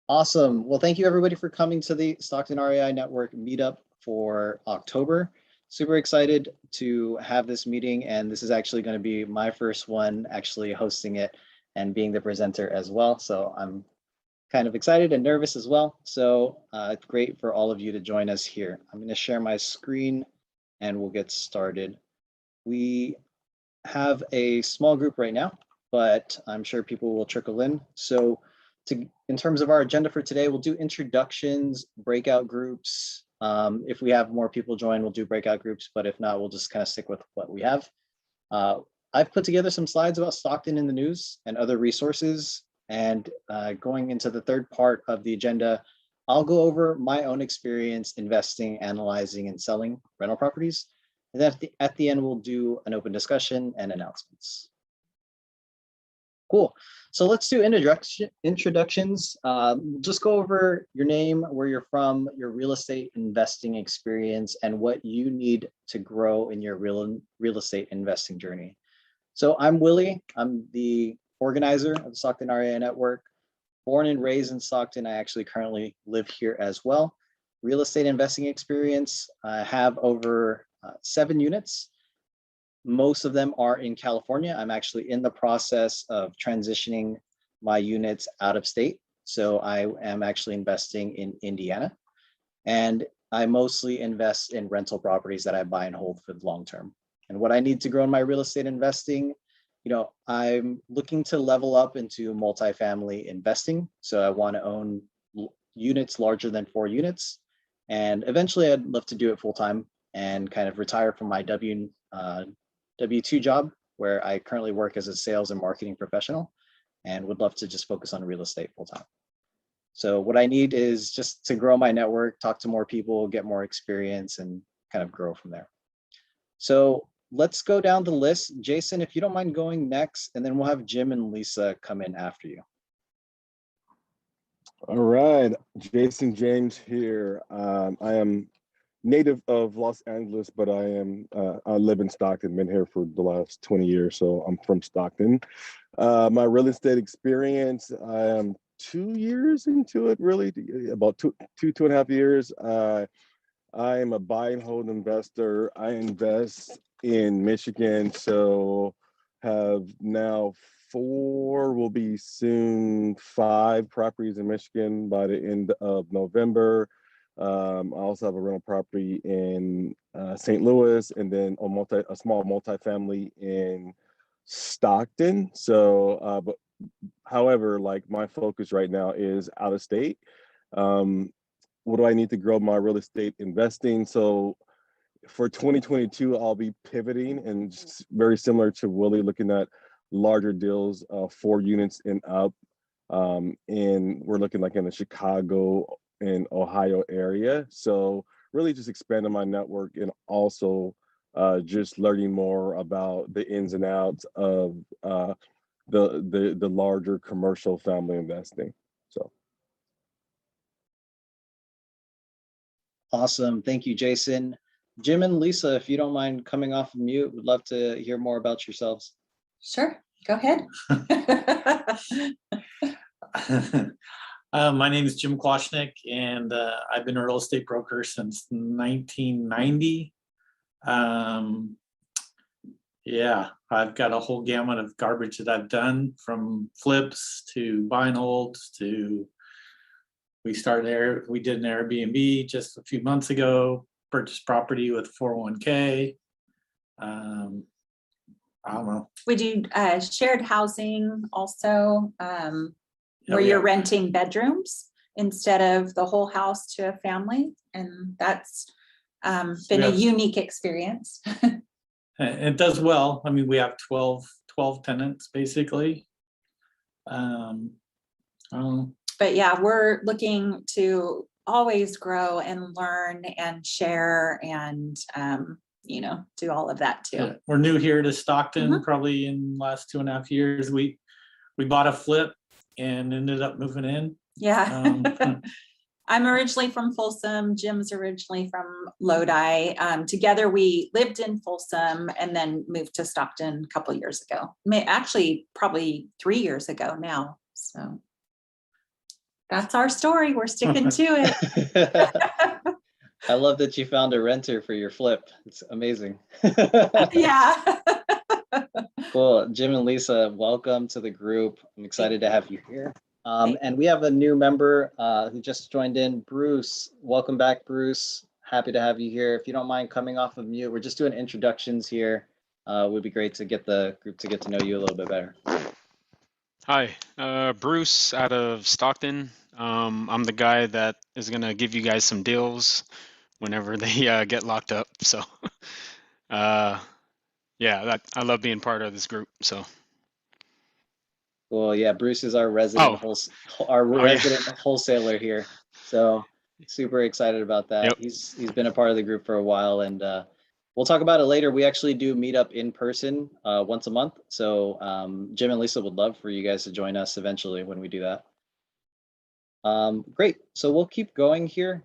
Awesome. Well, thank you everybody for coming to the Stockton REI Network meetup for October. Super excited to have this meeting, and this is actually going to be my first one actually hosting it and being the presenter as well. So I'm kind of excited and nervous as well. So it's great for all of you to join us here. I'm going to share my screen and we'll get started. We have a small group right now, but I'm sure people will trickle in. So in terms of our agenda for today, we'll do introductions, breakout groups. If we have more people join, we'll do breakout groups, but if not, we'll just kind of stick with what we have. I've put together some slides about Stockton in the news and other resources. And going into the third part of the agenda, I'll go over my own experience investing, analyzing, and selling rental properties. And then at the end, we'll do an open discussion and announcements. Cool. So let's do introductions. Just go over your name, where you're from, your real estate investing experience, and what you need to grow in your real estate investing journey. So I'm Willie. I'm the organizer of the Stockton REI Network. Born and raised in Stockton, I actually currently live here as well. Real estate investing experience, I have over 7 units. Most of them are in California. I'm actually in the process of transitioning my units out of state. So I am actually investing in Indiana. And I mostly invest in rental properties that I buy and hold for the long term. And what I need to grow in my real estate investing, I'm looking to level up into multifamily investing. So I want to own units larger than 4 units. And eventually I'd love to do it full time and kind of retire from my W-2 job, where I currently work as a sales and marketing professional, and would love to just focus on real estate full time. So what I need is just to grow my network, talk to more people, get more experience, and kind of grow from there. So let's go down the list. Jason, if you don't mind going next, and then we'll have Jim and Lisa come in after you. All right, Jason James here. I am native of Los Angeles, but I live in Stockton, been here for the last 20 years, so I'm from Stockton. My real estate experience, I am 2 years into it, really, about two and a half years. I am a buy and hold investor. I invest in Michigan, so have now 4, will be soon 5 properties in Michigan by the end of November. I also have a rental property in St. Louis, and then a small multifamily in Stockton. So, but however, like my focus right now is out of state. What do I need to grow my real estate investing? So for 2022, I'll be pivoting and just very similar to Willie, looking at larger deals, 4 units and up. And we're looking like in the Chicago and Ohio area. So really just expanding my network and also just learning more about the ins and outs of the larger commercial family investing. So. Awesome. Thank you, Jason. Jim and Lisa, if you don't mind coming off of mute, would love to hear more about yourselves. Sure, go ahead. My name is Jim Kwashnick, and I've been a real estate broker since 1990. Yeah, I've got a whole gamut of garbage that I've done, from flips to buy and holds to we did an Airbnb just a few months ago, purchased property with 401k. I don't know. We do shared housing also, where you're renting bedrooms instead of the whole house to a family. And that's been a unique experience. It does well. I mean, we have 12 tenants basically. But yeah, we're looking to always grow and learn and share and do all of that too. Yeah, we're new here to Stockton, probably in the last 2.5 years. We bought a flip and ended up moving in. Yeah. I'm originally from Folsom. Jim's originally from Lodi. Together we lived in Folsom and then moved to Stockton a couple of years ago. Actually, probably 3 years ago now. So That's our story. We're sticking to it. I love that you found a renter for your flip. It's amazing. Yeah. Cool. Jim and Lisa, welcome to the group. I'm excited to have you here. Thank And we have a new member who just joined in, Bruce. Welcome back, Bruce. Happy to have you here. If you don't mind coming off of mute, we're just doing introductions here. It would be great to get the group to get to know you a little bit better. Hi, Bruce out of Stockton. I'm the guy that is gonna give you guys some deals whenever they get locked up. So, yeah, I love being part of this group. So, Well, yeah, Bruce is our resident yeah. wholesaler here. So super excited about that. Yep. He's been a part of the group for a while, and we'll talk about it later. We actually do meet up in person once a month. So Jim and Lisa would love for you guys to join us eventually when we do that. Great. So we'll keep going here.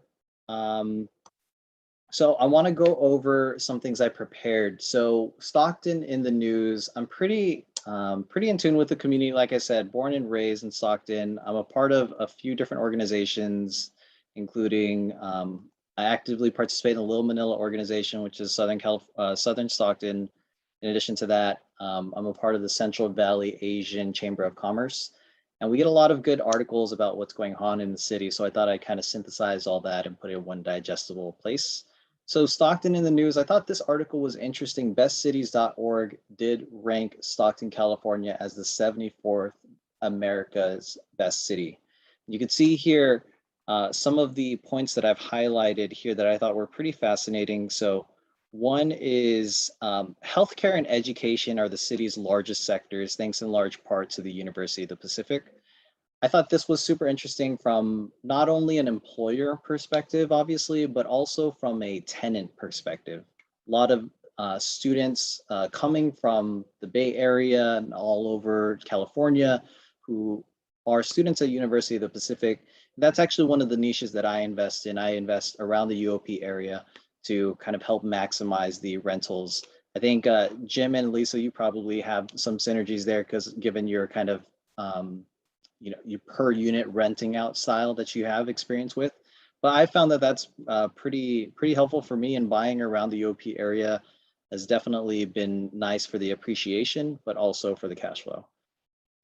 So I want to go over some things I prepared. So Stockton in the news. I'm pretty in tune with the community. Like I said, born and raised in Stockton. I'm a part of a few different organizations, including I actively participate in the Little Manila organization, which is Southern Stockton. In addition to that, I'm a part of the Central Valley Asian Chamber of Commerce. And we get a lot of good articles about what's going on in the city. So I thought I'd kind of synthesize all that and put it in one digestible place. So Stockton in the news, I thought this article was interesting. Bestcities.org did rank Stockton, California as the 74th America's best city. You can see here some of the points that I've highlighted here that I thought were pretty fascinating. So one is healthcare and education are the city's largest sectors, thanks in large part to the University of the Pacific. I thought this was super interesting from not only an employer perspective, obviously, but also from a tenant perspective. A lot of students coming from the Bay Area and all over California who are students at University of the Pacific. That's actually one of the niches that I invest in. I invest around the UOP area to kind of help maximize the rentals. I think Jim and Lisa, you probably have some synergies there because given your kind of your per unit renting out style that you have experience with. But I found that that's pretty helpful for me in buying around the UOP area. Has definitely been nice for the appreciation, but also for the cash flow.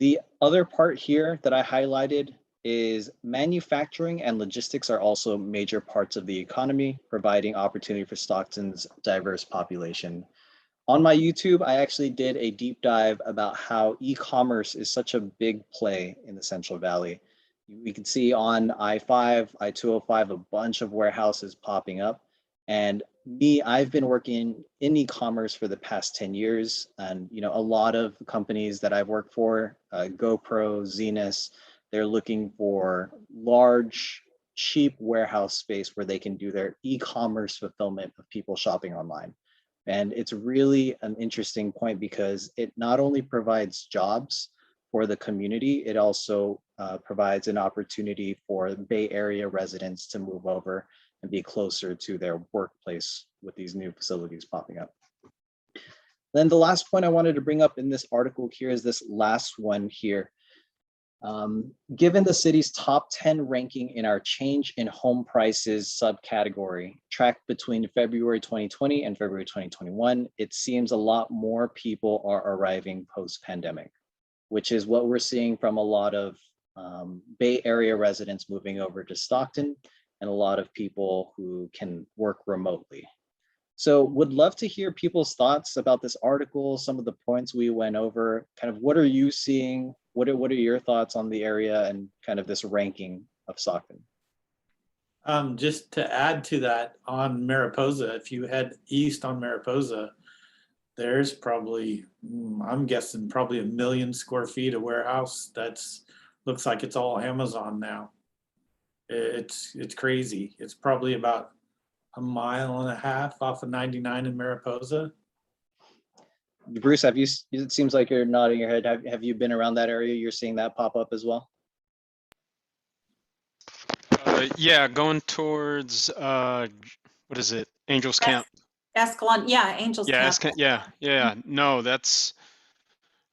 The other part here that I highlighted is manufacturing and logistics are also major parts of the economy, providing opportunity for Stockton's diverse population. On my YouTube, I actually did a deep dive about how e-commerce is such a big play in the Central Valley. We can see on I-5, I-205, a bunch of warehouses popping up. And I've been working in e-commerce for the past 10 years. And a lot of companies that I've worked for, GoPro, Zenus, they're looking for large, cheap warehouse space where they can do their e-commerce fulfillment of people shopping online. And it's really an interesting point because it not only provides jobs for the community, it also provides an opportunity for Bay Area residents to move over and be closer to their workplace with these new facilities popping up. Then the last point I wanted to bring up in this article here is this last one here. Given the city's top 10 ranking in our change in home prices subcategory, tracked between February 2020 and February 2021, it seems a lot more people are arriving post-pandemic, which is what we're seeing from a lot of Bay Area residents moving over to Stockton and a lot of people who can work remotely. So would love to hear people's thoughts about this article, some of the points we went over, kind of what are you seeing? What are your thoughts on the area and kind of this ranking of Stockton? Just to add to that, on Mariposa, if you head east on Mariposa, there's probably, I'm guessing probably 1 million square feet of warehouse. Looks like it's all Amazon now. It's crazy. It's probably about 1.5 miles off of 99 in Mariposa. Bruce, it seems like you're nodding your head. Have you been around that area? You're seeing that pop up as well? Yeah, going towards what is it? Angels Camp. Escalon, yeah, Angels Yeah, Camp. yeah. No, that's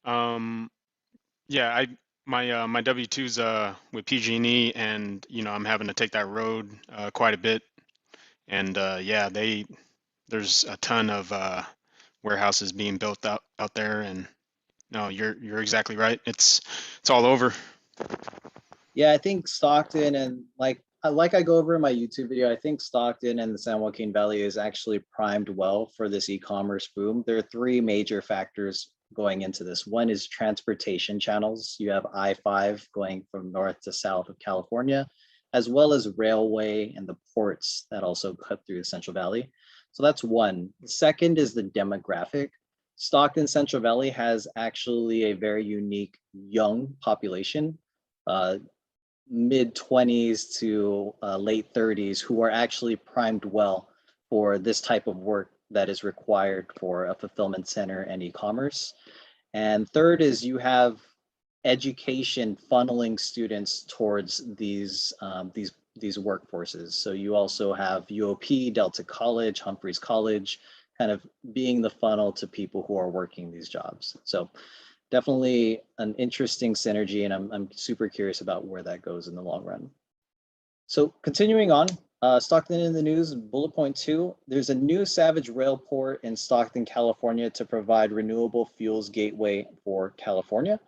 yeah. My W-2's with PG&E, and I'm having to take that road quite a bit. And yeah, there's a ton of warehouses being built out there, and no, you're exactly right. It's all over. Yeah, I think Stockton and like I go over in my YouTube video, I think Stockton and the San Joaquin Valley is actually primed well for this e-commerce boom. There are three major factors going into this. One is transportation channels. You have I-5 going from north to south of California, as well as railway and the ports that also cut through the Central Valley. So that's one. The second is the demographic. Stockton Central Valley has actually a very unique young population. Mid 20s to late 30s who are actually primed well for this type of work that is required for a fulfillment center and e-commerce. And third is you have education funneling students towards these workforces. So you also have UOP, Delta College, Humphreys College, kind of being the funnel to people who are working these jobs. So definitely an interesting synergy, and I'm super curious about where that goes in the long run. So continuing on, Stockton in the news, bullet point 2, there's a new Savage Rail port in Stockton, California to provide renewable fuels gateway for California.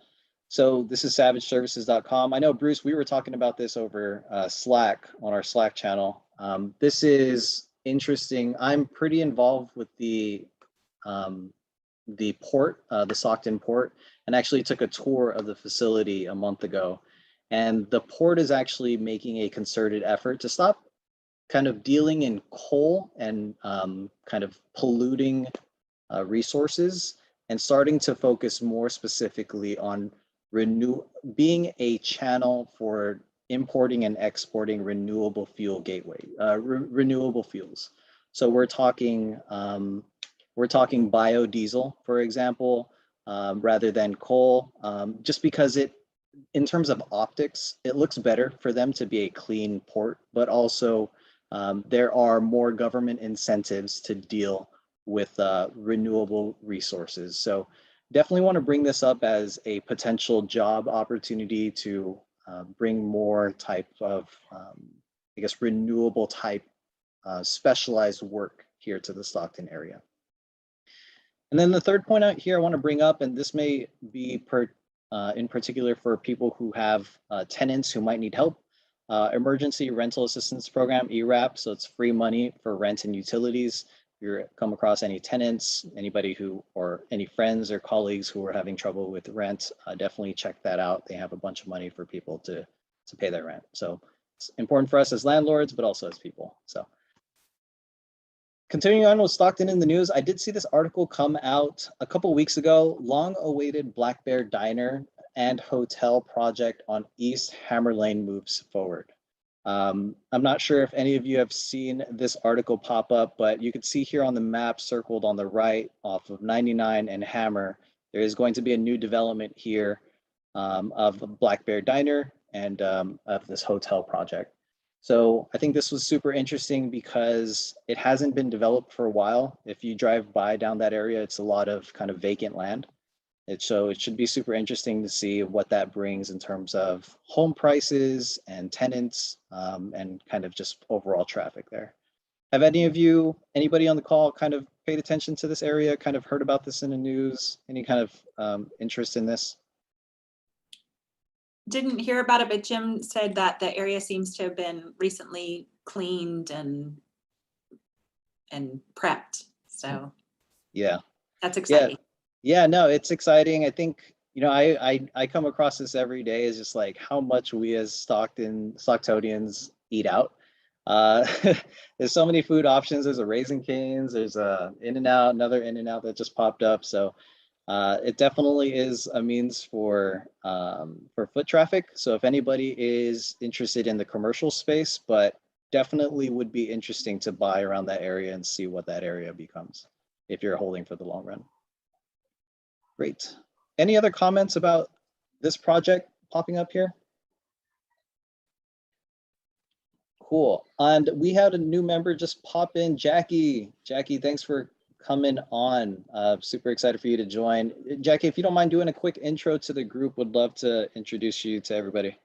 So this is savageservices.com. I know, Bruce, we were talking about this over Slack on our Slack channel. This is interesting. I'm pretty involved with the port, the Stockton port, and actually took a tour of the facility a month ago. And the port is actually making a concerted effort to stop kind of dealing in coal and kind of polluting resources, and starting to focus more specifically on being a channel for importing and exporting renewable fuel gateway, renewable fuels. So we're talking biodiesel, for example, rather than coal, just because in terms of optics, it looks better for them to be a clean port, but also there are more government incentives to deal with renewable resources. So definitely want to bring this up as a potential job opportunity to bring more type of, I guess, renewable type specialized work here to the Stockton area. And then the third point out here I want to bring up, and this may be in particular for people who have tenants who might need help, Emergency Rental Assistance Program, ERAP. So it's free money for rent and utilities. If you come across any tenants, anybody or any friends or colleagues who are having trouble with rent, definitely check that out. They have a bunch of money for people to pay their rent. So it's important for us as landlords, but also as people. So continuing on with Stockton in the news, I did see this article come out a couple weeks ago. Long-awaited Black Bear Diner and Hotel project on East Hammer Lane moves forward. I'm not sure if any of you have seen this article pop up, but you can see here on the map circled on the right off of 99 and Hammer, there is going to be a new development here of a Black Bear Diner and of this hotel project. So I think this was super interesting because it hasn't been developed for a while. If you drive by down that area, it's a lot of kind of vacant land. So it should be super interesting to see what that brings in terms of home prices and tenants and kind of just overall traffic there. Have anybody on the call kind of paid attention to this area, kind of heard about this in the news? Any kind of interest in this? Didn't hear about it, but Jim said that the area seems to have been recently cleaned and prepped. So yeah, that's exciting. Yeah, no, it's exciting. I think, I come across this every day as just like how much we as Stocktonians eat out. There's so many food options. There's a Raising Cane's, there's a In-N-Out, another In-N-Out that just popped up. So it definitely is a means for foot traffic. So if anybody is interested in the commercial space, but definitely would be interesting to buy around that area and see what that area becomes if you're holding for the long run. Great. Any other comments about this project popping up here? Cool. And we had a new member just pop in, Jackie. Jackie, thanks for coming on. Super excited for you to join. Jackie, if you don't mind doing a quick intro to the group, would love to introduce you to everybody.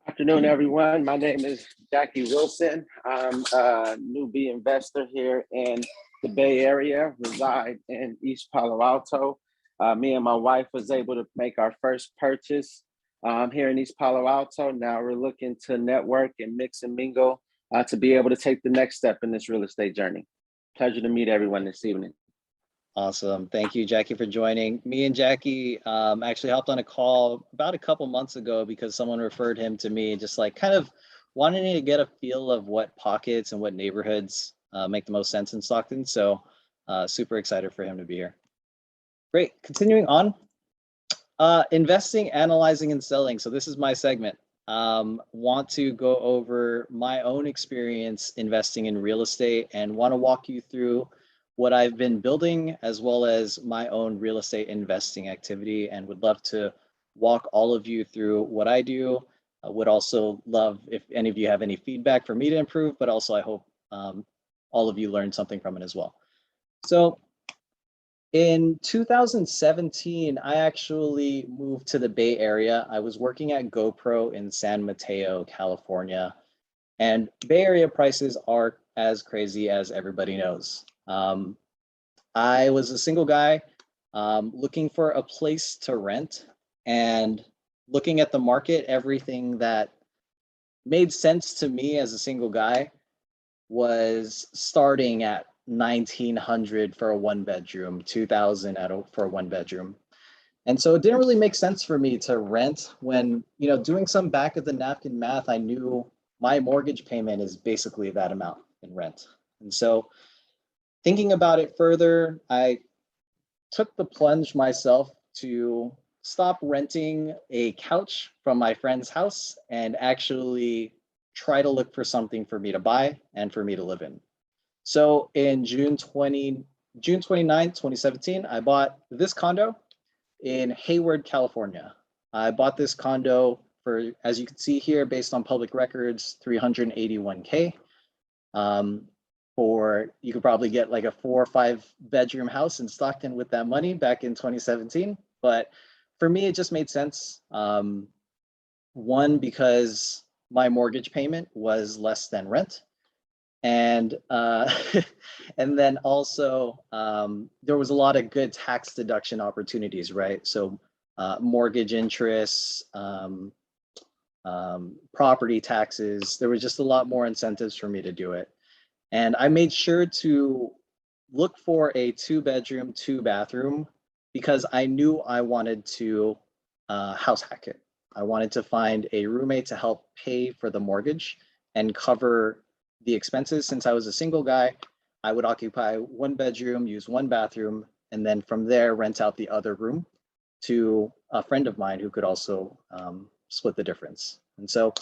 Afternoon, everyone. My name is Jackie Wilson. I'm a newbie investor here in the Bay Area, reside in East Palo Alto. Me and my wife was able to make our first purchase here in East Palo Alto. Now we're looking to network and mix and mingle to be able to take the next step in this real estate journey. Pleasure to meet everyone this evening. Awesome. Thank you, Jackie, for joining. Me and Jackie actually hopped on a call about a couple months ago because someone referred him to me, just like kind of wanting to get a feel of what pockets and what neighborhoods make the most sense in Stockton. So super excited for him to be here. Great. Continuing on. Investing, analyzing, and selling. So this is my segment. Want to go over my own experience investing in real estate and want to walk you through what I've been building as well as my own real estate investing activity, and would love to walk all of you through what I do. I would also love if any of you have any feedback for me to improve, but also I hope all of you learned something from it as well. So in 2017, I actually moved to the Bay Area. I was working at GoPro in San Mateo, California, and Bay Area prices are as crazy as everybody knows. I was a single guy looking for a place to rent, and looking at the market, everything that made sense to me as a single guy was starting at 1,900 for a 1-bedroom, 2,000 for a 1-bedroom. And so it didn't really make sense for me to rent when, doing some back of the napkin math, I knew my mortgage payment is basically that amount in rent. And so thinking about it further, I took the plunge myself to stop renting a couch from my friend's house and actually try to look for something for me to buy and for me to live in. So in June 29th, 2017, I bought this condo in Hayward, California. I bought this condo for, as you can see here, based on public records, $381K. Or you could probably get like a 4 or 5 bedroom house in Stockton with that money back in 2017. But for me, it just made sense. One, because my mortgage payment was less than rent. And and then also there was a lot of good tax deduction opportunities, right? So mortgage interests, property taxes, there was just a lot more incentives for me to do it. And I made sure to look for a 2-bedroom, 2-bathroom because I knew I wanted to house hack it. I wanted to find a roommate to help pay for the mortgage and cover the expenses. Since I was a single guy, I would occupy 1 bedroom, use 1 bathroom, and then from there rent out the other room to a friend of mine who could also split the difference. And so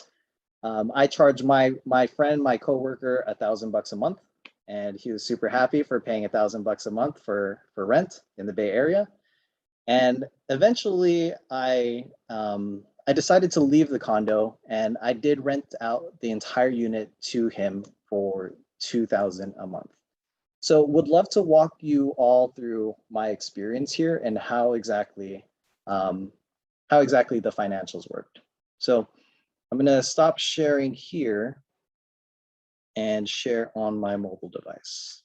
I charged my friend, my coworker, $1,000 a month, and he was super happy for paying $1,000 a month for rent in the Bay Area. And eventually, I decided to leave the condo, and I did rent out the entire unit to him for $2,000 a month. So would love to walk you all through my experience here and how exactly the financials worked. So I'm going to stop sharing here and share on my mobile device.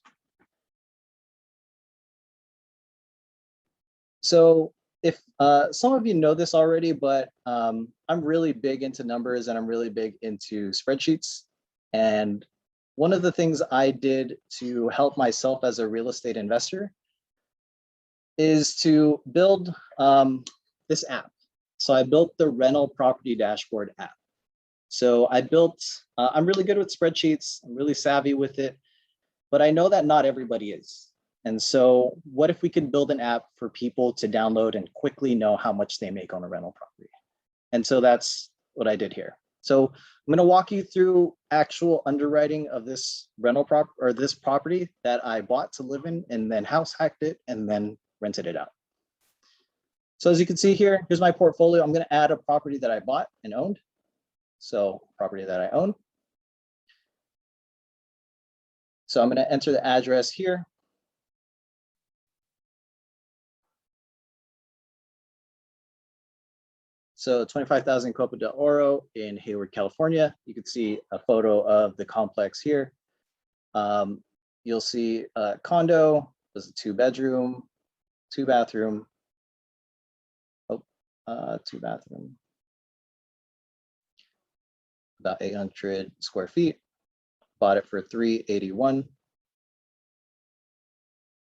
So if some of you know this already, but I'm really big into numbers and I'm really big into spreadsheets. And one of the things I did to help myself as a real estate investor is to build this app. So I built the Rental Property Dashboard app. So I built, I'm really good with spreadsheets, I'm really savvy with it, but I know that not everybody is. And so what if we could build an app for people to download and quickly know how much they make on a rental property? And so that's what I did here. So I'm going to walk you through actual underwriting of this this property that I bought to live in, and then house hacked it and then rented it out. So as you can see here, here's my portfolio. I'm going to add a property that I bought and owned. So property that I own. So I'm going to enter the address here. So 25,000 Copa del Oro in Hayward, California. You can see a photo of the complex here. You'll see a condo. There's a 2-bedroom, 2-bathroom. Oh, 2-bathroom. About 800 square feet. Bought it for $381.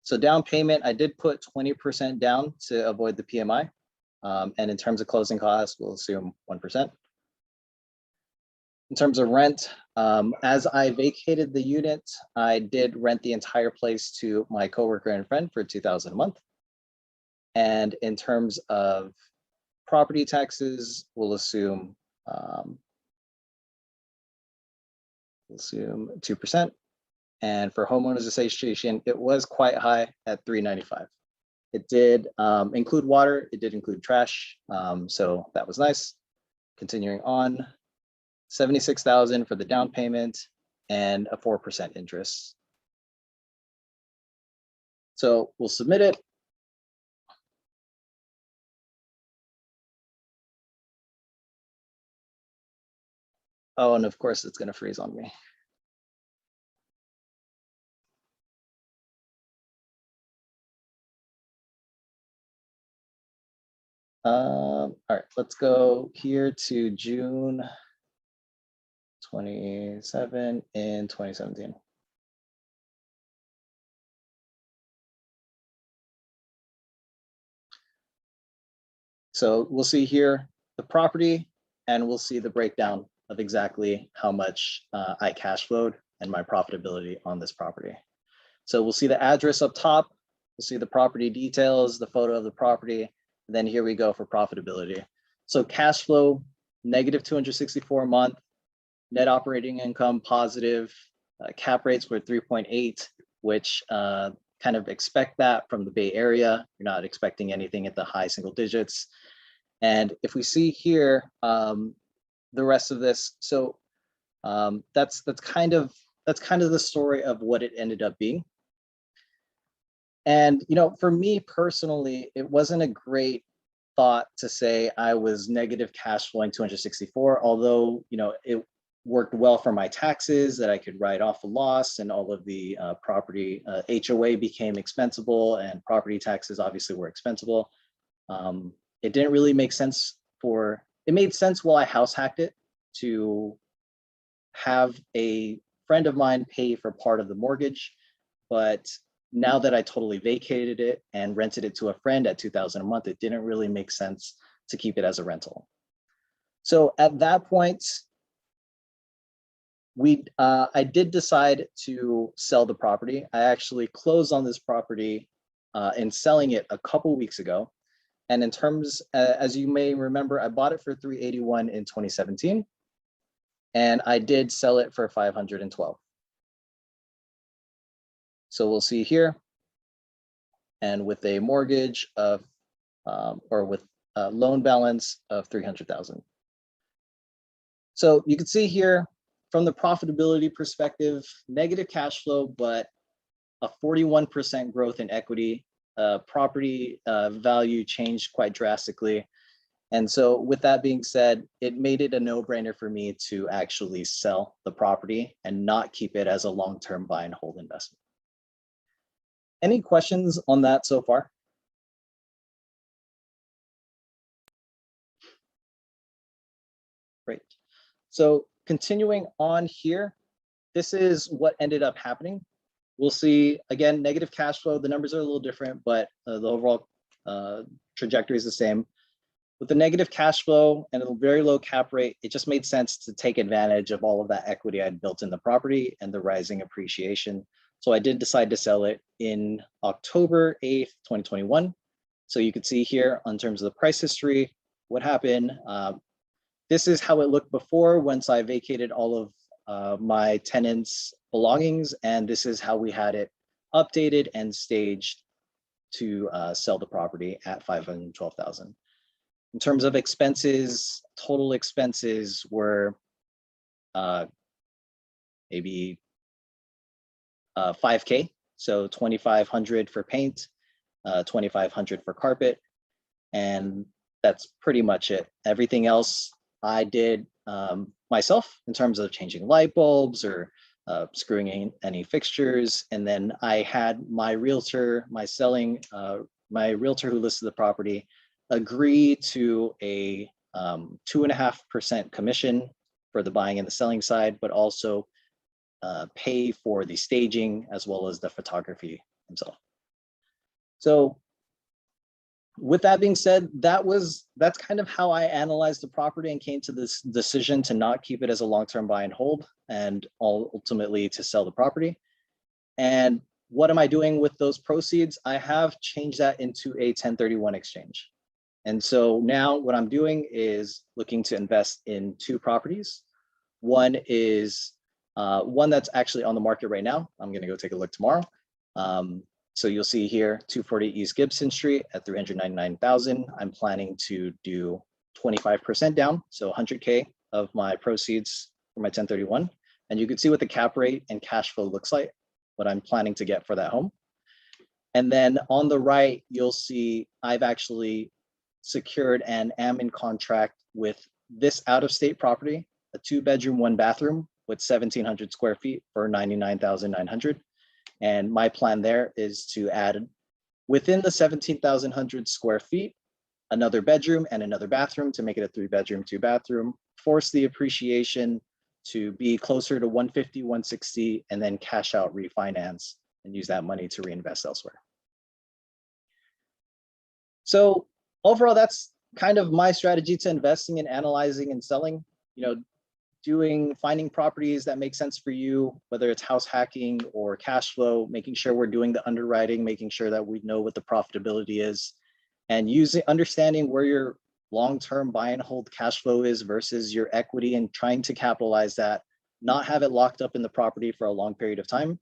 So down payment, I did put 20% down to avoid the PMI. And in terms of closing costs, we'll assume 1%. In terms of rent, as I vacated the unit, I did rent the entire place to my coworker and friend for $2,000 a month. And in terms of property taxes, we'll assume 2%. And for homeowners association, it was quite high at $395. It did include water. It did include trash. So that was nice. Continuing on, 76,000 for the down payment and a 4% interest. So we'll submit it. Oh, and of course it's going to freeze on me. All right, let's go here to June 27 in 2017. So we'll see here the property, and we'll see the breakdown of exactly how much I cash flowed and my profitability on this property. So we'll see the address up top. We'll see the property details, the photo of the property. And then here we go for profitability. So cash flow, negative 264 a month, net operating income positive, cap rates were 3.8, which kind of expect that from the Bay Area. You're not expecting anything at the high single digits. And if we see here, the rest of this, so that's kind of the story of what it ended up being. And, you know, for me personally, it wasn't a great thought to say I was negative cash flowing 264, although, you know, it worked well for my taxes that I could write off a loss, and all of the property HOA became expensible, and property taxes obviously were expensible. It didn't really make sense it made sense while I house hacked it to have a friend of mine pay for part of the mortgage. But now that I totally vacated it and rented it to a friend at $2,000 a month, it didn't really make sense to keep it as a rental. So at that point, I did decide to sell the property. I actually closed on this property and selling it a couple weeks ago. And in terms, as you may remember, I bought it for $381 in 2017, and I did sell it for $512. So we'll see here, and with a mortgage of, or with a loan balance of $300,000. So you can see here from the profitability perspective, negative cash flow, but a 41% growth in equity. Property value changed quite drastically. And so with that being said, it made it a no-brainer for me to actually sell the property and not keep it as a long-term buy and hold investment. Any questions on that so far? Great. So continuing on here, this is what ended up happening. We'll see, again, negative cash flow. The numbers are a little different, but the overall trajectory is the same. With the negative cash flow and a very low cap rate, it just made sense to take advantage of all of that equity I'd built in the property and the rising appreciation. So I did decide to sell it in October 8th, 2021. So you can see here in terms of the price history, what happened. This is how it looked before once I vacated all of my tenants' belongings, and this is how we had it updated and staged to sell the property at $512,000. In terms of expenses, total expenses were maybe 5K. So 2,500 for paint, 2,500 for carpet, and that's pretty much it. Everything else I did myself in terms of changing light bulbs or screwing in any fixtures. And then I had my realtor, my realtor who listed the property, agree to a 2.5% commission for the buying and the selling side, but also pay for the staging as well as the photography himself. So with that being said, that's kind of how I analyzed the property and came to this decision to not keep it as a long-term buy and hold, and ultimately to sell the property. And what am I doing with those proceeds? I have changed that into a 1031 exchange. And so now what I'm doing is looking to invest in 2 properties. One is one that's actually on the market right now. I'm going to go take a look tomorrow. So you'll see here 240 East Gibson Street at 399,000. I'm planning to do 25% down, so 100K of my proceeds for my 1031. And you can see what the cap rate and cash flow looks like, what I'm planning to get for that home. And then on the right, you'll see I've actually secured and am in contract with this out-of-state property, a 2-bedroom, 1-bathroom with 1,700 square feet for 99,900. And my plan there is to add within the 17,100 square feet, another bedroom and another bathroom to make it a 3-bedroom, 2-bathroom, force the appreciation to be closer to 150, 160, and then cash out, refinance, and use that money to reinvest elsewhere. So overall, that's kind of my strategy to investing and analyzing and selling, finding properties that make sense for you, whether it's house hacking or cash flow, making sure we're doing the underwriting, making sure that we know what the profitability is, and understanding where your long-term buy and hold cash flow is versus your equity, and trying to capitalize that, not have it locked up in the property for a long period of time,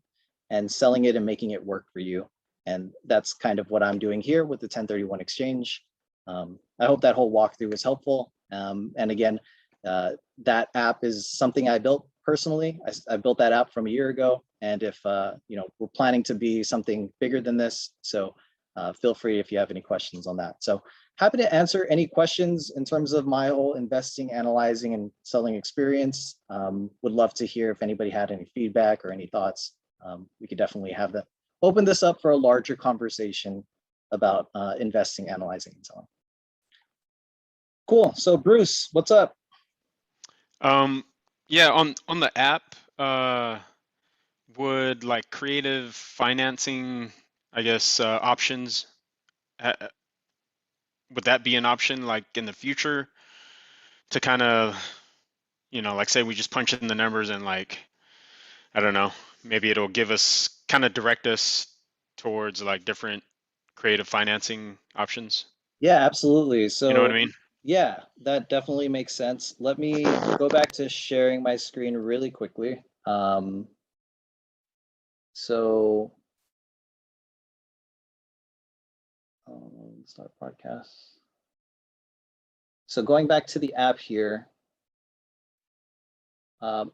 and selling it and making it work for you. And that's kind of what I'm doing here with the 1031 exchange. I hope that whole walkthrough was helpful. And again, that app is something I built personally. I built that app from a year ago. And if, we're planning to be something bigger than this. So feel free if you have any questions on that. So happy to answer any questions in terms of my whole investing, analyzing, and selling experience. Would love to hear if anybody had any feedback or any thoughts. We could definitely have that. Open this up for a larger conversation about investing, analyzing, and selling. Cool. So Bruce, what's up? Yeah, on the app, would like creative financing, I guess, options, would that be an option like in the future to kind of, like say we just punch in the numbers and like, I don't know, maybe it'll give us kind of direct us towards like different creative financing options? Yeah, absolutely. So You know what I mean? yeah, that definitely makes sense. Let me go back to sharing my screen really quickly. Start podcast. So going back to the app here, one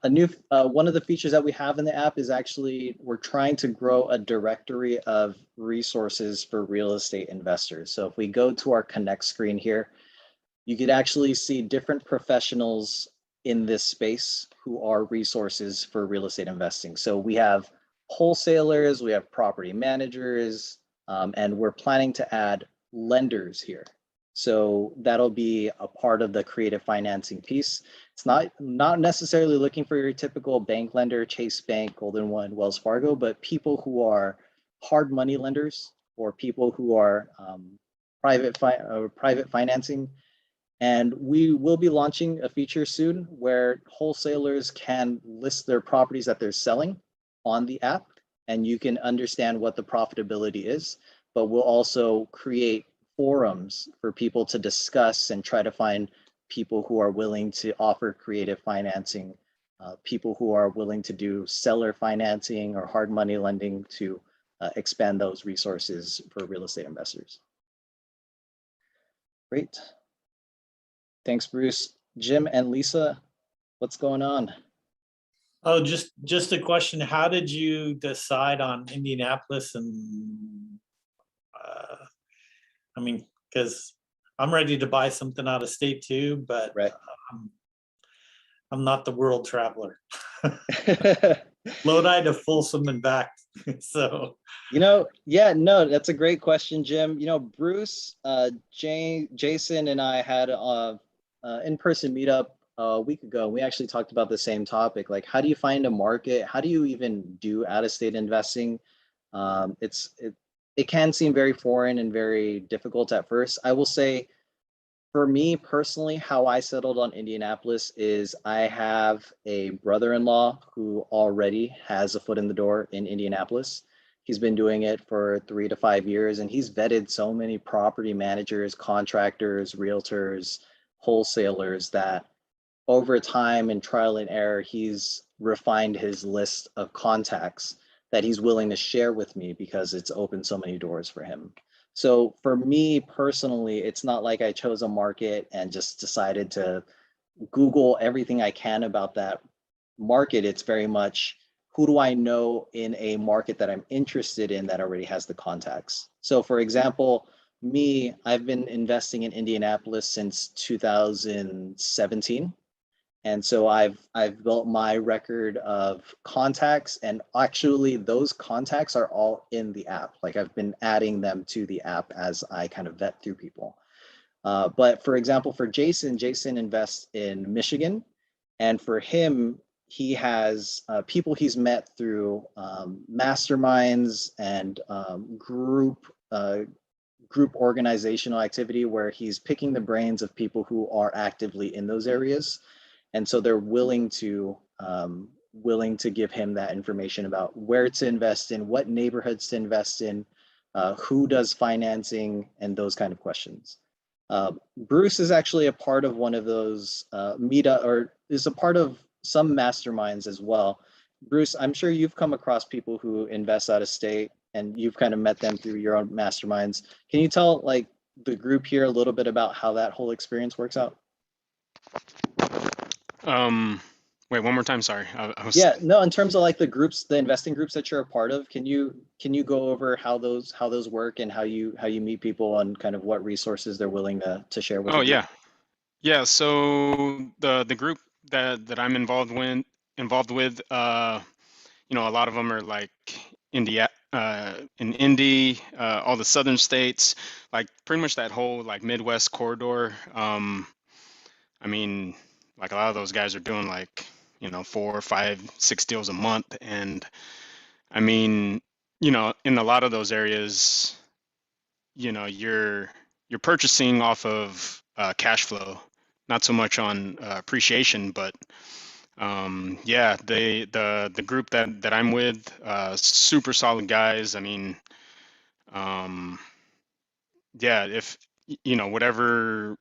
of the features that we have in the app is actually we're trying to grow a directory of resources for real estate investors. So if we go to our Connect screen here, you could actually see different professionals in this space who are resources for real estate investing. So we have wholesalers, we have property managers, and we're planning to add lenders here. So that'll be a part of the creative financing piece. It's not necessarily looking for your typical bank lender, Chase Bank, Golden One, Wells Fargo, but people who are hard money lenders or people who are private financing. And we will be launching a feature soon where wholesalers can list their properties that they're selling on the app, and you can understand what the profitability is. But we'll also create forums for people to discuss and try to find people who are willing to offer creative financing, people who are willing to do seller financing or hard money lending to expand those resources for real estate investors. Great. Thanks, Bruce. Jim and Lisa, what's going on? Oh, just a question. How did you decide on Indianapolis and, I mean, because I'm ready to buy something out of state too, but Right. I'm not the world traveler. Lodi to Folsom and back. So, Yeah, no, that's a great question, Jim. Bruce, Jason and I had in-person meetup a week ago. We actually talked about the same topic, like how do you find a market? How do you even do out-of-state investing? It can seem very foreign and very difficult at first. I will say, for me personally, how I settled on Indianapolis is I have a brother-in-law who already has a foot in the door in Indianapolis. He's been doing it for 3 to 5 years, and he's vetted so many property managers, contractors, realtors, wholesalers that over time and trial and error, he's refined his list of contacts that he's willing to share with me because it's opened so many doors for him. So for me personally, it's not like I chose a market and just decided to Google everything I can about that market. It's very much, who do I know in a market that I'm interested in that already has the contacts? So for example, I've been investing in Indianapolis since 2017. And so I've built my record of contacts, and actually those contacts are all in the app. Like I've been adding them to the app as I kind of vet through people. But for example, for Jason invests in Michigan, and for him, he has people he's met through masterminds and group organizational activity where he's picking the brains of people who are actively in those areas. And so they're willing to give him that information about where to invest in, what neighborhoods to invest in, who does financing, and those kind of questions. Bruce is actually a part of one of those or is a part of some masterminds as well. Bruce, I'm sure you've come across people who invest out of state, and you've kind of met them through your own masterminds. Can you tell like the group here a little bit about how that whole experience works out? Wait, one more time. Sorry. I was. Yeah, no, in terms of like the groups, the investing groups that you're a part of, can you go over how those work and how you meet people and kind of what resources they're willing to share with Oh, you? yeah. Yeah. So the group that I'm involved with, a lot of them are like India, in Indy, all the southern states, like pretty much that whole like Midwest corridor. I mean, like a lot of those guys are doing like, 4, 5, 6 deals a month. And I mean, in a lot of those areas, you're purchasing off of cash flow, not so much on appreciation, but yeah, the group that I'm with, super solid guys. I mean, yeah, if whatever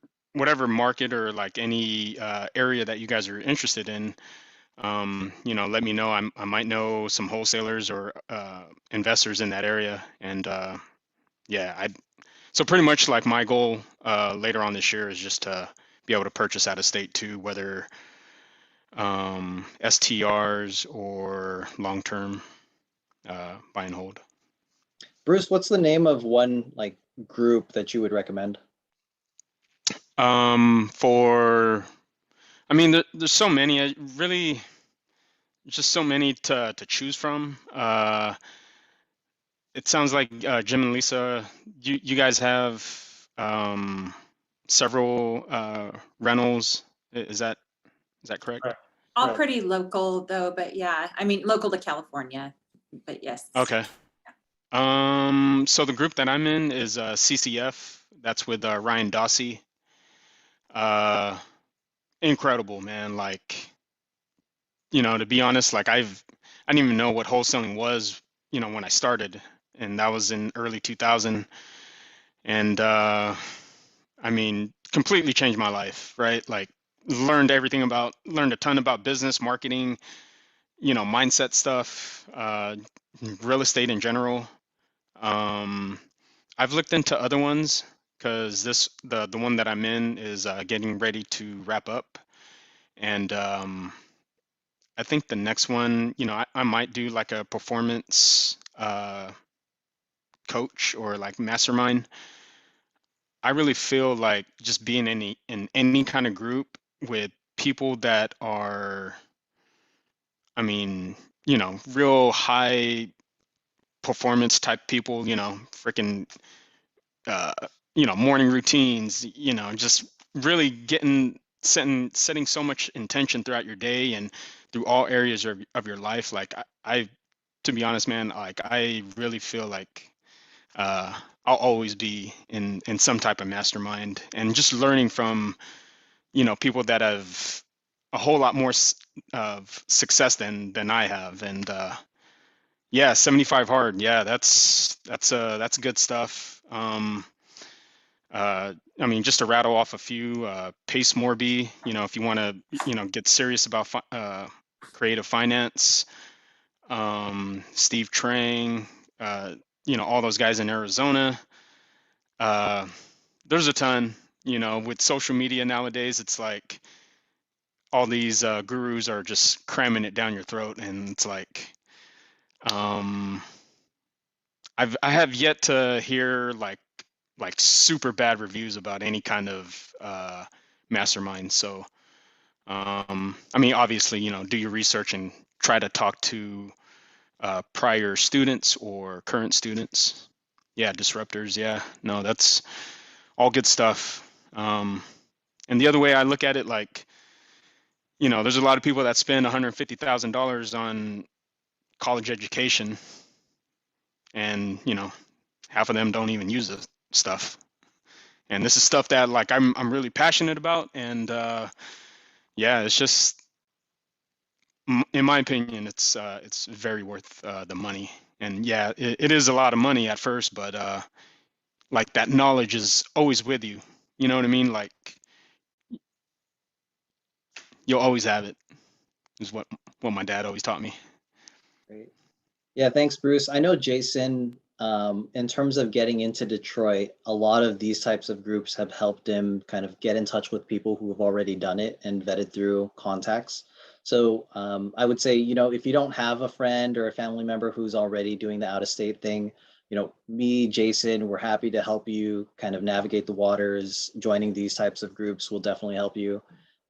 market or like any area that you guys are interested in, let me know. I might know some wholesalers or investors in that area. And yeah, so pretty much like my goal later on this year is just to be able to purchase out of state too, whether STRs or long-term buy and hold. Bruce, what's the name of one like group that you would recommend? I mean, there's so many. Just so many to choose from. It sounds like Jim and Lisa, you guys have several rentals. Is that correct? right, All right. pretty local though, but yeah, I mean, local to California, but yes. Okay. So the group that I'm in is CCF. That's with Ryan Dossie. Incredible, man. Like, to be honest, like I didn't even know what wholesaling was, when I started, and that was in early 2000. And I mean, completely changed my life, right? Like learned a ton about business, marketing, mindset stuff, real estate in general. I've looked into other ones because the one that I'm in is getting ready to wrap up. And I think the next one, you know, I might do like a performance coach or like mastermind. I really feel like just being in any kind of group with people that are, I mean, you know, real high performance type people, you know, freaking uh, you know, morning routines, you know, just really setting so much intention throughout your day and through all areas of your life. Like I, to be honest, man, like I really feel like uh, I'll always be in some type of mastermind and just learning from, you know, people that have a whole lot more of success than I have. And yeah, 75 hard. Yeah, that's good stuff. I mean, just to rattle off a few, Pace Morby, you know, if you want to, you know, get serious about creative finance, Steve Trang, you know, all those guys in Arizona. Uh, there's a ton, you know, with social media nowadays, it's like all these gurus are just cramming it down your throat. And it's like, um, I have yet to hear like super bad reviews about any kind of mastermind. So I mean, obviously, you know, do your research and try to talk to prior students or current students. Yeah, disruptors. Yeah, no, that's all good stuff. And the other way I look at it, like, you know, there's a lot of people that spend $150,000 on college education, and you know, half of them don't even use the stuff. And this is stuff that like I'm really passionate about, and yeah, it's just in my opinion, it's very worth the money. And yeah, it is a lot of money at first, but like that knowledge is always with you. You know what I mean? Like you'll always have it. Is what my dad always taught me. Great. Yeah, thanks, Bruce. I know Jason, in terms of getting into Detroit, a lot of these types of groups have helped him kind of get in touch with people who have already done it and vetted through contacts. So I would say, you know, if you don't have a friend or a family member who's already doing the out-of-state thing, you know, me, Jason, we're happy to help you kind of navigate the waters. Joining these types of groups will definitely help you.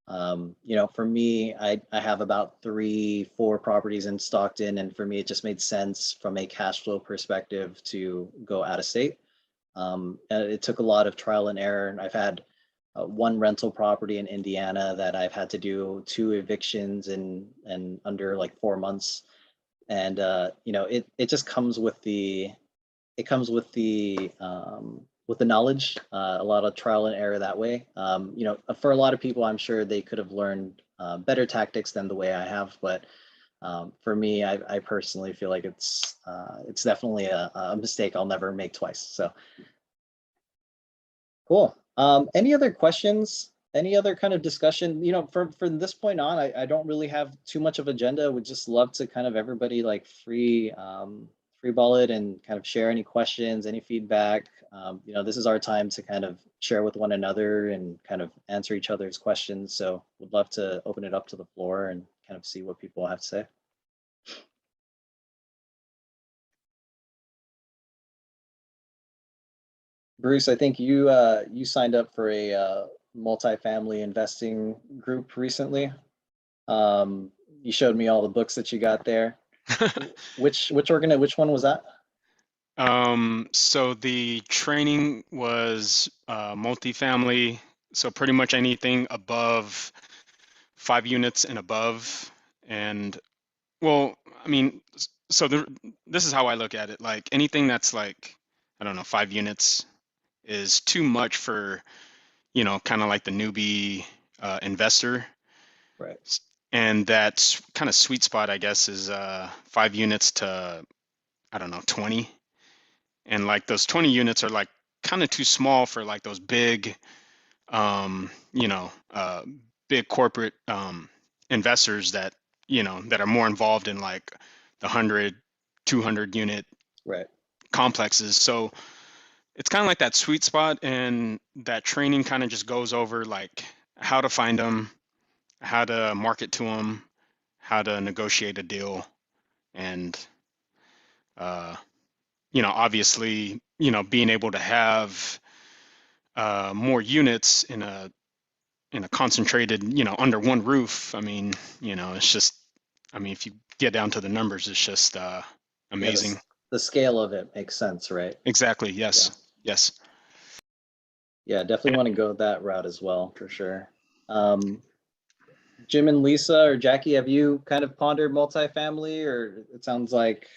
You know, for me, I have about 3, 4 properties in Stockton, and for me, it just made sense from a cash flow perspective to go out of state. And it took a lot of trial and error, and I've had one rental property in Indiana that I've had to do 2 evictions in under like 4 months, and you know, it just comes with the it comes with the knowledge, a lot of trial and error that way. You know, for a lot of people, I'm sure they could have learned better tactics than the way I have. But for me, I personally feel like it's definitely a mistake I'll never make twice. So cool. Any other questions? Any other kind of discussion? You know, from this point on, I don't really have too much of agenda. Would just love to kind of everybody like free ball it and kind of share any questions, any feedback. You know, this is our time to kind of share with one another and kind of answer each other's questions. So would love to open it up to the floor and kind of see what people have to say. Bruce, I think you signed up for a multifamily investing group recently. You showed me all the books that you got there. Which one was that? So the training was multifamily, so pretty much anything above 5 units and above. And well, I mean, so this is how I look at it. Like anything that's like, I don't know, 5 units is too much for, you know, kind of like the newbie investor. Right. And that's kind of sweet spot, I guess, is 5 units to, I don't know, 20. And like those 20 units are like kind of too small for like those big, you know, big corporate investors that, you know, that are more involved in like the 100, 200 unit Right. complexes. So it's kind of like that sweet spot, and that training kind of just goes over like how to find them, how to market to them, how to negotiate a deal, and you know, obviously, you know, being able to have more units in a concentrated, you know, under one roof. I mean, you know, it's just, I mean, if you get down to the numbers, it's just amazing. The scale of it makes sense, right? Exactly. Yes. Yes. Yeah, definitely want to go that route as well, for sure. Jim and Lisa or Jackie, have you kind of pondered multifamily, or it sounds like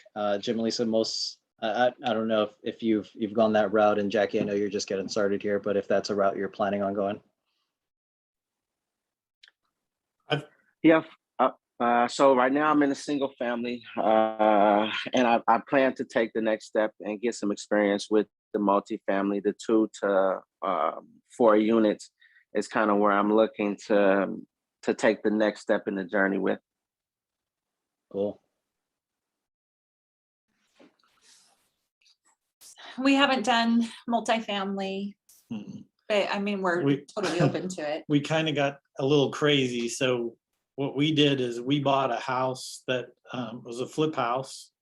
Jim and Lisa most, I don't know if you've gone that route, and Jackie, I know you're just getting started here, but if that's a route you're planning on going. Yeah. So right now I'm in a single family, and I plan to take the next step and get some experience with the multifamily. The 2 to 4 units is kind of where I'm looking to take the next step in the journey with. Cool. We haven't done multifamily, Mhm. but I mean, we're We- totally open to it. We kind of got a little crazy. So what we did is we bought a house that was a flip house,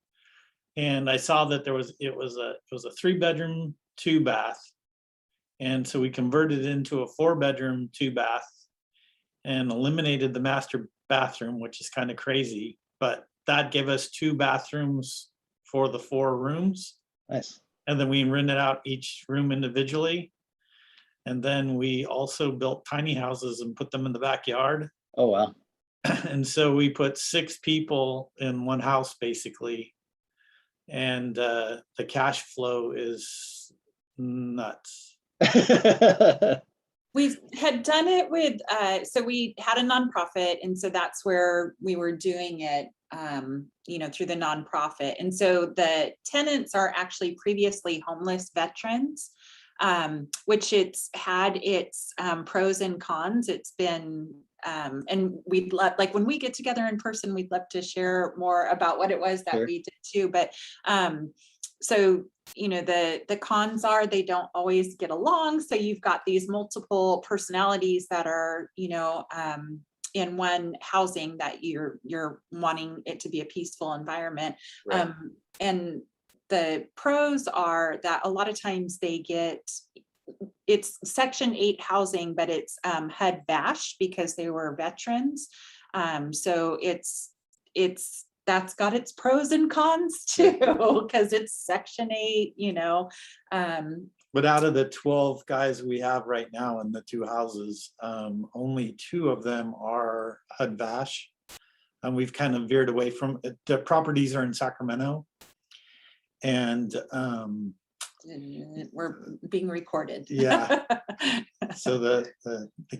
and I saw that it was a 3-bedroom, 2-bath, and so we converted it into a 4-bedroom, 2-bath, and eliminated the master bathroom, which is kind of crazy, but that gave us 2 bathrooms for the 4 rooms. Nice. And then we rented out each room individually. And then we also built tiny houses and put them in the backyard. Oh, wow. And so we put 6 people in one house basically. And the cash flow is nuts. We had done it with, so we had a nonprofit, and so that's where we were doing it, you know, through the nonprofit. And so the tenants are actually previously homeless veterans, which it's had its pros and cons. It's been, and we'd love, like when we get together in person, we'd love to share more about what it was that Sure. we did too. But so, you know, the cons are they don't always get along. So you've got these multiple personalities that are, you know, in one housing that you're wanting it to be a peaceful environment. Right. And the pros are that a lot of times it's Section 8 housing, but it's HUD VASH because they were veterans. So that's got its pros and cons too, because it's Section 8, you know. But out of the 12 guys we have right now in the 2 houses, only 2 of them are HUD VASH. And we've kind of veered away from it. The properties are in Sacramento. And we're being recorded. Yeah. So the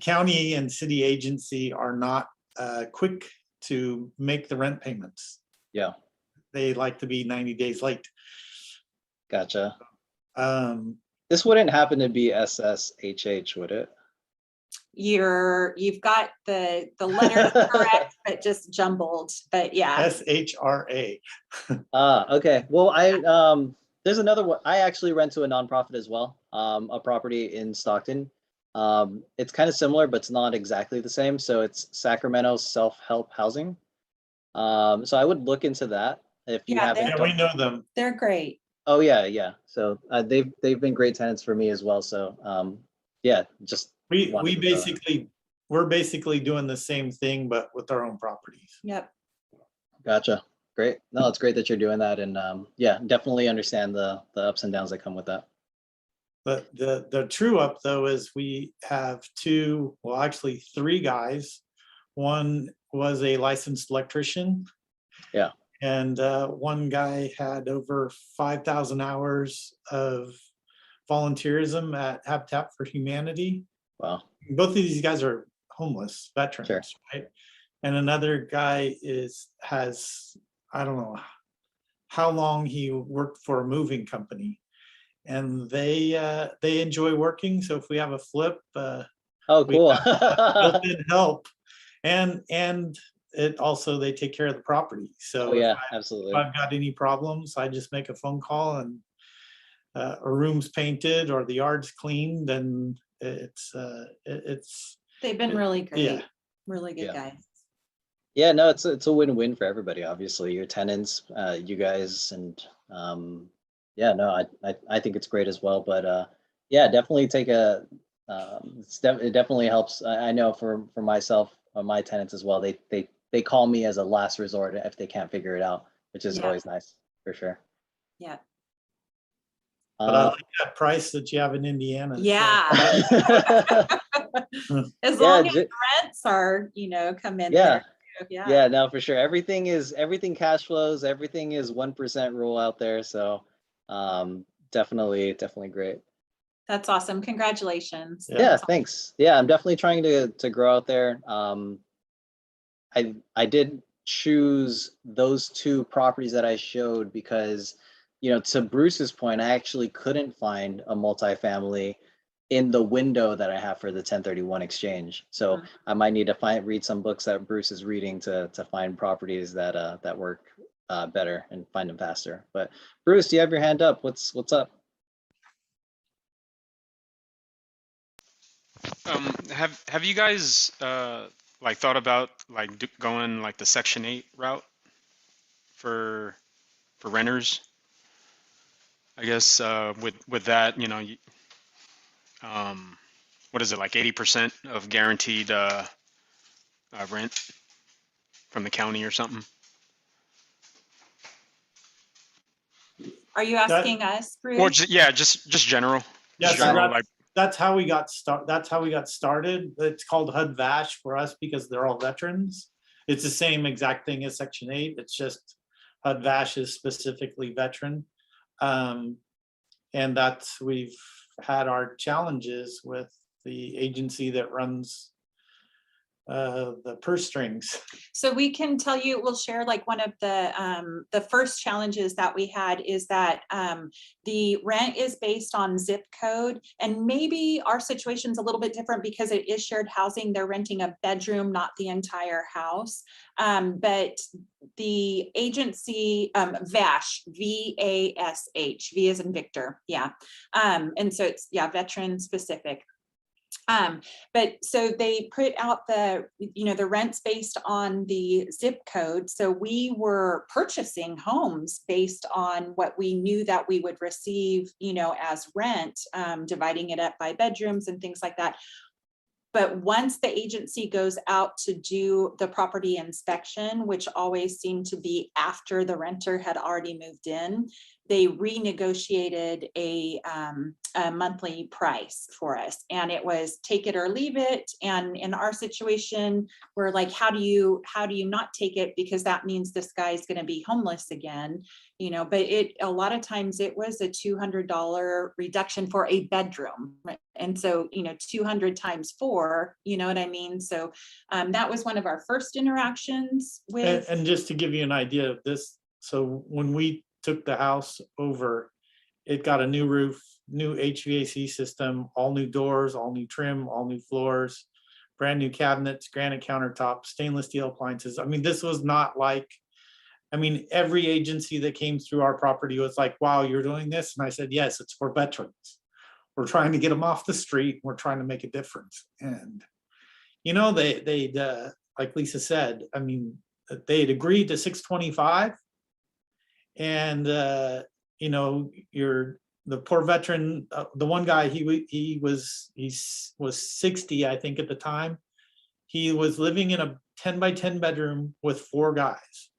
county and city agency are not quick to make the rent payments. Yeah. They like to be 90 days late. Gotcha. This wouldn't happen to be SSHH, would it? You've got the letters correct, but just jumbled. But yeah. SHRA. Okay. Well, there's another one. I actually rent to a nonprofit as well, a property in Stockton. It's kind of similar, but it's not exactly the same. So it's Sacramento Self-Help Housing. So I would look into that if you haven't. Yeah, we know them. They're great. Oh yeah. So they've been great tenants for me as well. So yeah, just we're basically doing the same thing, but with our own properties. Yep. Gotcha. Great. No, it's great that you're doing that, and yeah, definitely understand the ups and downs that come with that. But the true up though is we have 3 guys. One was a licensed electrician. Yeah. And one guy had over 5,000 hours of volunteerism at Habitat for Humanity. Wow. Both of these guys are homeless veterans, sure. right? And another guy has I don't know how long he worked for a moving company, and they enjoy working. So if we have a flip, oh, cool. built-in help, and it also they take care of the property. So yeah, absolutely. If I've got any problems, I just make a phone call, and a room's painted or the yard's cleaned, and it's they've been really great. Yeah. Really good guys. Yeah, no, it's a win-win for everybody, obviously, your tenants, you guys, and yeah, no, I think it's great as well. But yeah, definitely take a it definitely helps. I know for myself, my tenants as well, they call me as a last resort if they can't figure it out, which is Yeah. always nice for sure. Yeah. But I Uh, like that price that you have in Indiana. so- Yeah. As yeah, long as rents are, come in yeah. there. too, Yeah. Yeah, no, for sure. Everything cash flows, everything is 1% rule out there. So definitely great. That's awesome. Congratulations. Yeah. Yeah, That's thanks. Yeah, I'm definitely trying to grow out there. I did choose those two properties that I showed because, to Bruce's point, I actually couldn't find a multifamily in the window that I have for the 1031 exchange. So Mhm. I might need to read some books that Bruce is reading to find properties that work better and find them faster. But Bruce, you have your hand up. What's up? Have you guys like thought about like going like the Section 8 route for renters? I guess with that, what is it, like 80% of guaranteed rent from the county or something? Are you asking us, Or Bruce? just general, Yeah, just so general like. that's how we got started. It's called HUD Vash for us because they're all veterans. It's the same exact thing as Section 8. It's just HUD Vash is specifically veteran. And we've had our challenges with the agency that runs the purse strings. So we can tell you, we'll share like one of the first challenges that we had is that the rent is based on zip code, and maybe our situation's a little bit different because it is shared housing. They're renting a bedroom, not the entire house. But the agency, VASH, VASH, V as in Victor, yeah. And so it's, yeah, veteran specific. But so they put out the rents based on the zip code. So we were purchasing homes based on what we knew that we would receive, as rent, dividing it up by bedrooms and things like that. But once the agency goes out to do the property inspection, which always seemed to be after the renter had already moved in, they renegotiated a monthly price for us. And it was take it or leave it. And in our situation, we're like, how do you not take it? Because that means this guy's going to be homeless again. But a lot of times it was a $200 reduction for a bedroom. And so, 200 times 4, you know what I mean? So that was one of our first interactions with. And just to give you an idea of this, so when we took the house over, it got a new roof, new HVAC system, all new doors, all new trim, all new floors, brand new cabinets, granite countertops, stainless steel appliances. I mean, this was not like, every agency that came through our property was like, wow, you're doing this? And I said, yes, it's for veterans. We're trying to get them off the street. We're trying to make a difference. And, they like Lisa said, they had agreed to 625. And, the poor veteran, the one guy, he was 60, I think at the time. He was living in a 10 by 10 bedroom with 4 guys.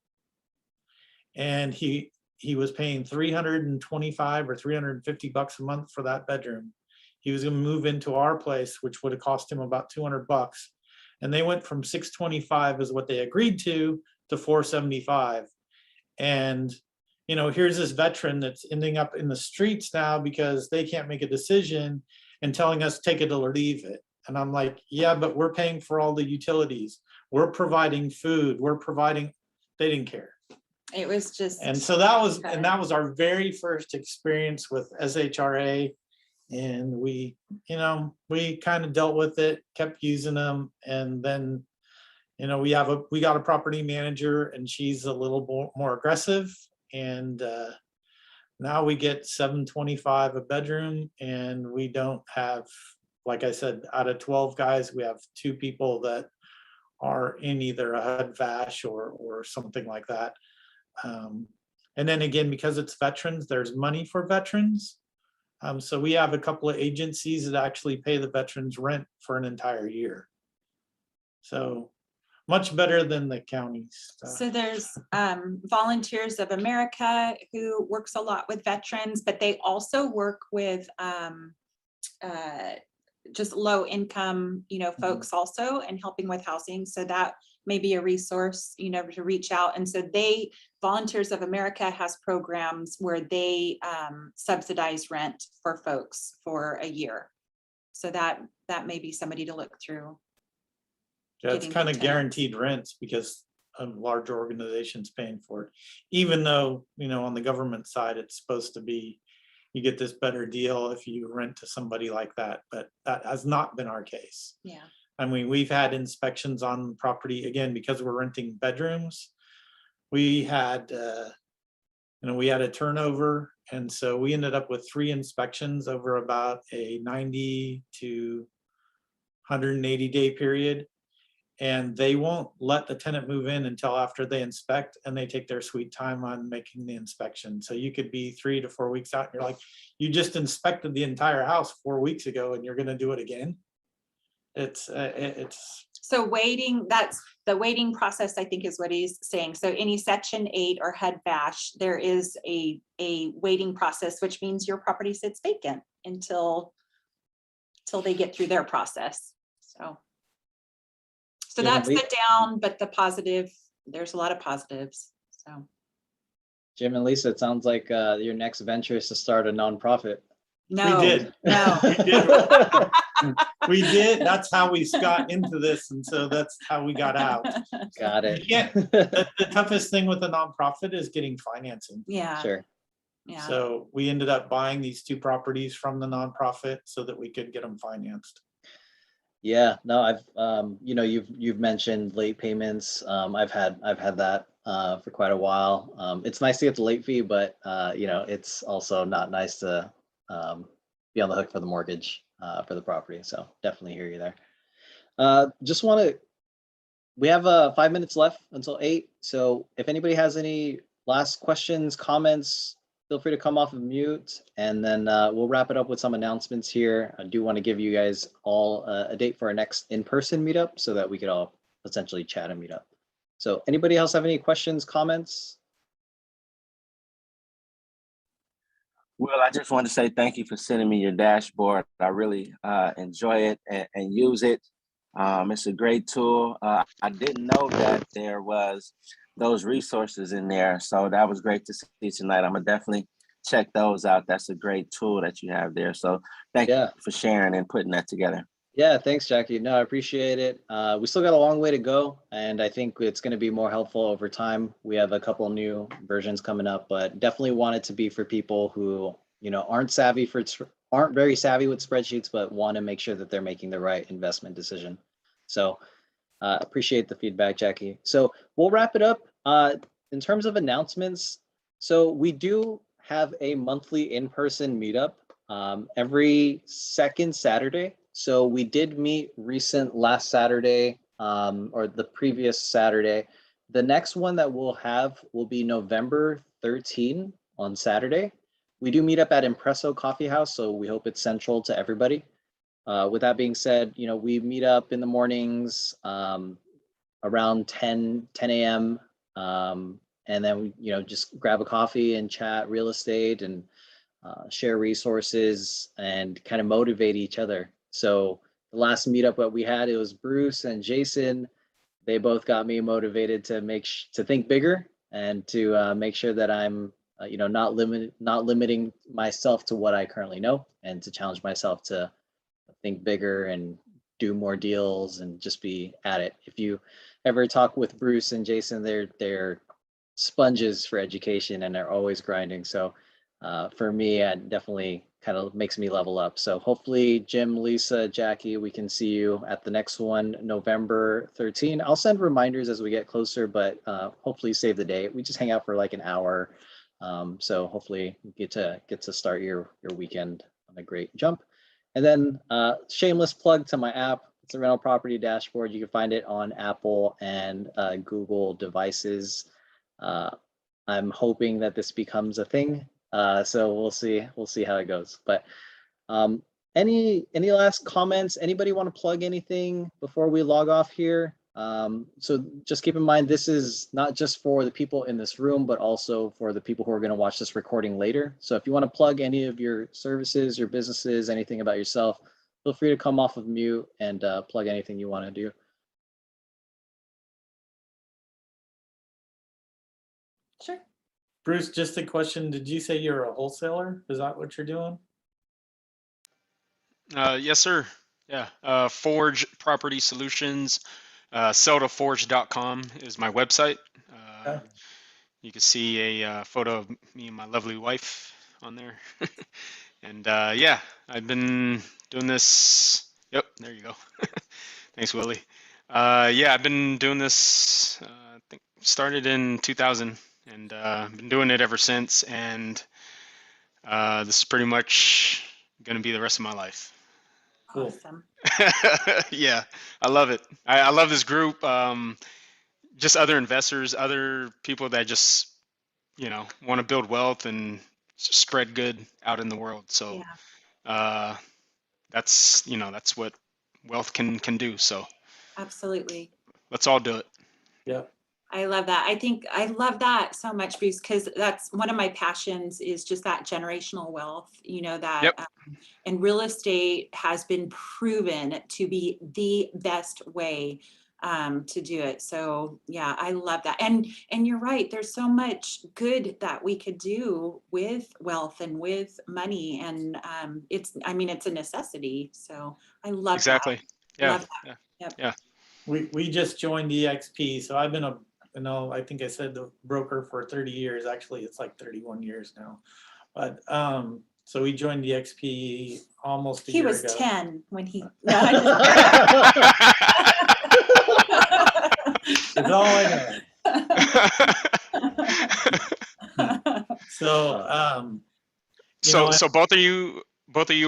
And he was paying $325 or $350 a month for that bedroom. He was going to move into our place, which would have cost him about $200. And they went from 625 is what they agreed to 475. And here's this veteran that's ending up in the streets now because they can't make a decision and telling us take it or leave it. And I'm like, yeah, but we're paying for all the utilities. We're providing food. They didn't care. It was just. And so that was our very first experience with SHRA. And we kind of dealt with it, kept using them. And then, we got a property manager and she's a little more aggressive. And now we get $725 a bedroom, and we don't have, like I said, out of 12 guys, we have 2 people that are in either a HUD VASH or something like that. And then again, because it's veterans, there's money for veterans. So we have a couple of agencies that actually pay the veterans rent for an entire year. So much better than the county stuff. So there's Volunteers of America who works a lot with veterans, but they also work with just low income, folks also, and helping with housing. So that may be a resource, to reach out. And so Volunteers of America has programs where they subsidize rent for folks for a year. So that may be somebody to look through. Yeah, it's getting kind good of tenants. guaranteed rents because large organizations paying for it. Even though, on the government side, it's supposed to be, you get this better deal if you rent to somebody like that, but that has not been our case. Yeah. I mean, we've had inspections on property, again, because we're renting bedrooms. We had, we had a turnover. And so we ended up with 3 inspections over about a 90 to 180 day period. And they won't let the tenant move in until after they inspect, and they take their sweet time on making the inspection. So you could be 3 to 4 weeks out. And you're like, you just inspected the entire house 4 weeks ago and you're going to do it again. It's So waiting, that's the waiting process, I think is what he's saying. So any Section 8 or HUD VASH, there is a waiting process, which means your property sits vacant until they get through their process. So Yeah, that's the down, but the positive, there's a lot of positives. So Jim and Lisa, it sounds like your next venture is to start a nonprofit. no, we did. no. We did. That's how we got into this. And so that's how we got out. Got it. The toughest thing with a nonprofit is getting financing. Yeah. Sure. Yeah. So we ended up buying these 2 properties from the nonprofit so that we could get them financed. Yeah, no, I've you've mentioned late payments. I've had that for quite a while. It's nice to get the late fee, but it's also not nice to be on the hook for the mortgage for the property. So definitely hear you there. We have 5 minutes left until 8. So if anybody has any last questions, comments, feel free to come off of mute, and then we'll wrap it up with some announcements here. I do want to give you guys all a date for our next in-person meetup so that we could all potentially chat and meet up. So anybody else have any questions, comments? Well, I just want to say thank you for sending me your dashboard. I really enjoy it and use it. It's a great tool. I didn't know that there was those resources in there. So that was great to see tonight. I'm gonna definitely check those out. That's a great tool that you have there. So thank you for sharing and putting that together. Yeah, thanks, Jackie. No, I appreciate it. We still got a long way to go, and I think it's going to be more helpful over time. We have a couple new versions coming up, but definitely want it to be for people who aren't very savvy with spreadsheets, but want to make sure that they're making the right investment decision. So appreciate the feedback, Jackie. So we'll wrap it up. In terms of announcements, so we do have a monthly in-person meetup every second Saturday. So we did meet last Saturday or the previous Saturday. The next one that we'll have will be November 13 on Saturday. We do meet up at Impresso Coffee House, so we hope it's central to everybody. With that being said, we meet up in the mornings around 10 a.m. And then, just grab a coffee and chat real estate and share resources and kind of motivate each other. So the last meetup that we had, it was Bruce and Jason. They both got me motivated to think bigger and to make sure that I'm not limiting myself to what I currently know, and to challenge myself to think bigger and do more deals and just be at it. If you ever talk with Bruce and Jason, they're sponges for education and they're always grinding. So for me, it definitely kind of makes me level up. So hopefully Jim, Lisa, Jackie, we can see you at the next one, November 13. I'll send reminders as we get closer, but hopefully save the date. We just hang out for like an hour. So hopefully you get to start your weekend on a great jump. And then shameless plug to my app. It's a rental property dashboard. You can find it on Apple and Google devices. I'm hoping that this becomes a thing. So we'll see. We'll see how it goes. But any last comments? Anybody want to plug anything before we log off here? So just keep in mind, this is not just for the people in this room, but also for the people who are going to watch this recording later. So if you want to plug any of your services, your businesses, anything about yourself, feel free to come off of mute and plug anything you want to do. Sure. Bruce, just a question. Did you say you're a wholesaler? Is that what you're doing? Yes, sir. Yeah. Forge Property Solutions. Selltoforge.com is my website. Okay. You can see a photo of me and my lovely wife on there. And yeah, I've been doing this. Yep, there you go. Thanks, Willie. Yeah, I've been doing this. I think started in 2000, and I've been doing it ever since. And this is pretty much gonna be the rest of my life. Cool. Awesome. Yeah, I love it. I love this group. Just other investors, other people that just, want to build wealth and spread good out in the world. So that's what wealth can do. So Absolutely. let's all do it. Yeah. I love that. I love that so much, Bruce, because that's one of my passions is just that generational wealth, that Yep. And real estate has been proven to be the best way to do it. So yeah, I love that. And you're right. There's so much good that we could do with wealth and with money. And it's a necessity. So I love Exactly. that. Yeah. Love that. Yeah. Yep. Yeah. We just joined EXP, so I've been I think I said the broker for 30 years. Actually, it's like 31 years now. But so we joined EXP almost a He year was ago. 10 when he. That's all I know. So So both of you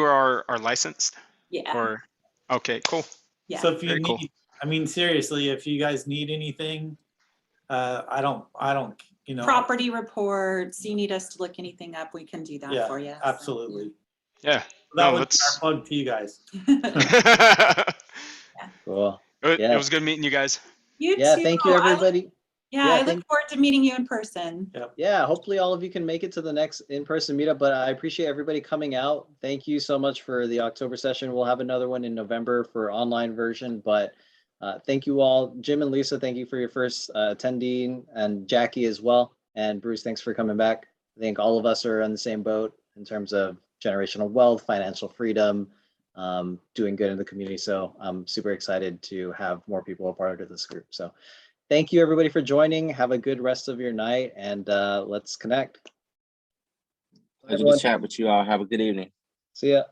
are licensed? Yeah. Or okay, cool. Yeah. So if you Very cool. seriously, if you guys need anything, I don't, Property reports, you need us to look anything up, we can do that yeah, for you. So, absolutely. Yeah. That No, would be our plug to you guys. Cool. It Yeah. was good meeting you guys. You Yeah, too. thank you, everybody. I look forward to meeting you in person. Yeah, hopefully all of you can make it to the next in-person meetup, but I appreciate everybody coming out. Thank you so much for the October session. We'll have another one in November for online version, but thank you all. Jim and Lisa, thank you for your first attending, and Jackie as well. And Bruce, thanks for coming back. I think all of us are on the same boat in terms of generational wealth, financial freedom, doing good in the community. So I'm super excited to have more people a part of this group. So thank you, everybody, for joining. Have a good rest of your night, and let's connect. Pleasure to chat with you all. Have a good evening. See ya.